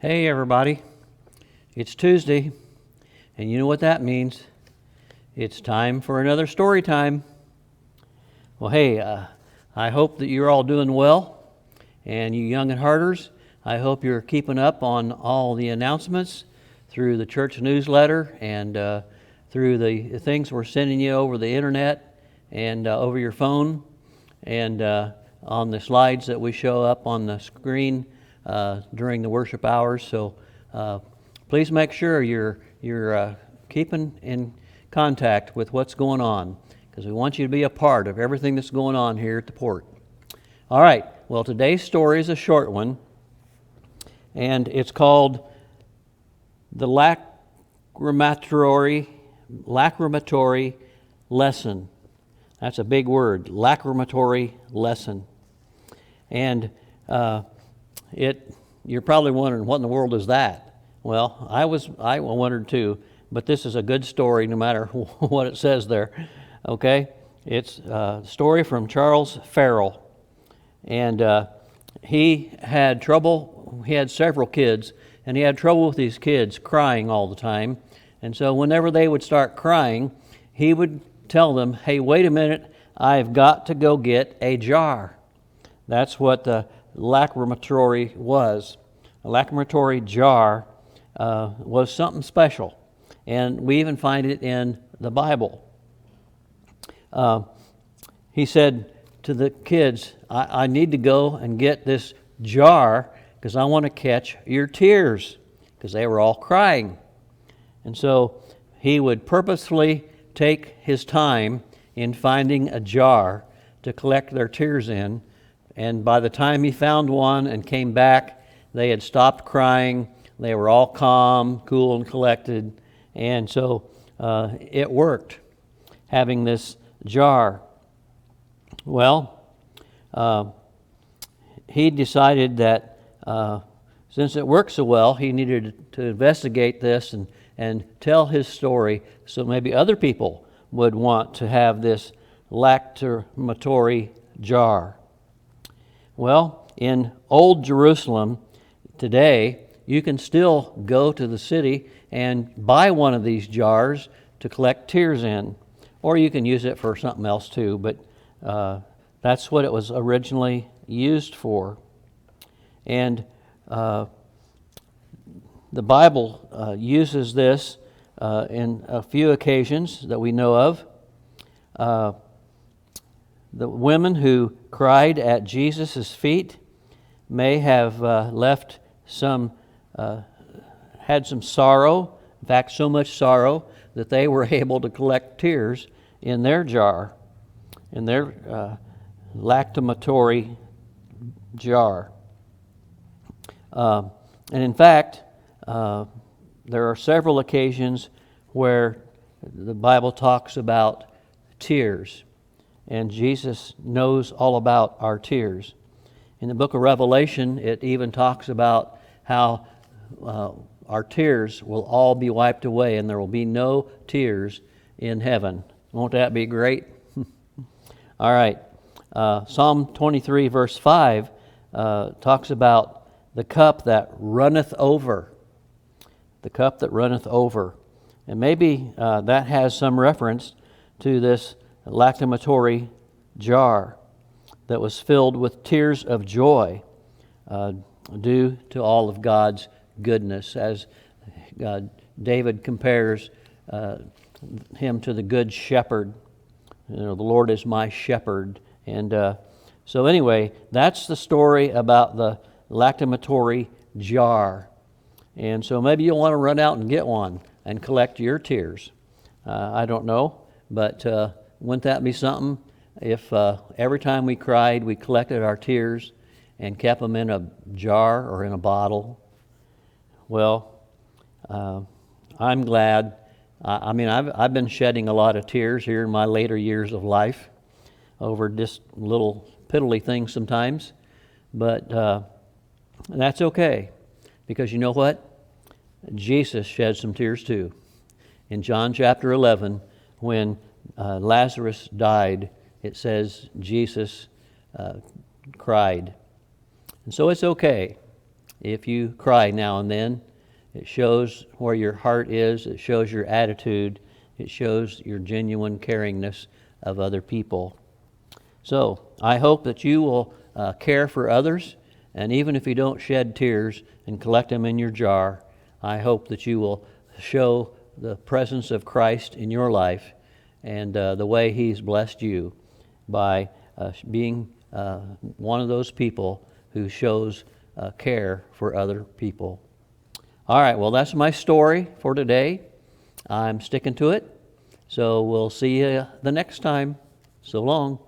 Hey everybody, it's Tuesday, and you know what that means. It's time for another story time. Well, hey, I hope that you're all doing well, and you young and hearters, I hope you're keeping up on all the announcements through the church newsletter and through the things we're sending you over the internet and over your phone and on the slides that we show up on the screen during the worship hours. So please make sure you're keeping in contact with what's going on, because we want you to be a part of everything that's going on here at the port. All right, well, today's story is a short one, and it's called the Lacrimatory Lesson. That's a big word, lacrimatory lesson. And you're probably wondering, what in the world is that? Well, I wondered too, but this is a good story no matter what it says there, okay? It's a story from Charles Farrell, and he had trouble. He had several kids, and he had trouble with these kids crying all the time. And so whenever they would start crying, he would tell them, hey, wait a minute, I've got to go get a jar. That's what the lacrimatory was. A lacrimatory jar was something special, and we even find it in the Bible. He said to the kids, I need to go and get this jar because I want to catch your tears, because they were all crying. And so he would purposefully take his time in finding a jar to collect their tears in, and by the time he found one and came back, they had stopped crying. They were all calm, cool, and collected, and so it worked, having this jar. Well, he decided that since it worked so well, he needed to investigate this and tell his story so maybe other people would want to have this lacrimatory jar. Well, in Old Jerusalem today, you can still go to the city and buy one of these jars to collect tears in, or you can use it for something else too, but that's what it was originally used for. And the Bible uses this in a few occasions that we know of. The women who cried at Jesus' feet may have had some sorrow, in fact, so much sorrow that they were able to collect tears in their jar, in their lacrimatory jar. And in fact, there are several occasions where the Bible talks about tears, and Jesus knows all about our tears. In the book of Revelation, it even talks about how our tears will all be wiped away and there will be no tears in heaven. Won't that be great? All right. Psalm 23 verse 5 talks about the cup that runneth over. The cup that runneth over. And maybe that has some reference to this lacrimatory jar that was filled with tears of joy due to all of God's goodness, as David compares him to the good shepherd. The Lord is my shepherd. And so anyway, that's the story about the lacrimatory jar. And so maybe you'll want to run out and get one and collect your tears. I don't know, but wouldn't that be something if every time we cried, we collected our tears and kept them in a jar or in a bottle? Well, I'm glad. I've been shedding a lot of tears here in my later years of life over just little piddly things sometimes, but that's okay, because you know what? Jesus shed some tears too. In John chapter 11, when Lazarus died, it says Jesus cried. And so it's okay. if you cry now and then. It shows where your heart is. It shows your attitude. It shows your genuine caringness of other people. So I hope that you will care for others, and even if you don't shed tears and collect them in your jar, I hope that you will show the presence of Christ in your life and the way He's blessed you by being one of those people who shows care for other people. All right, well, that's my story for today. I'm sticking to it. So we'll see you the next time. So long.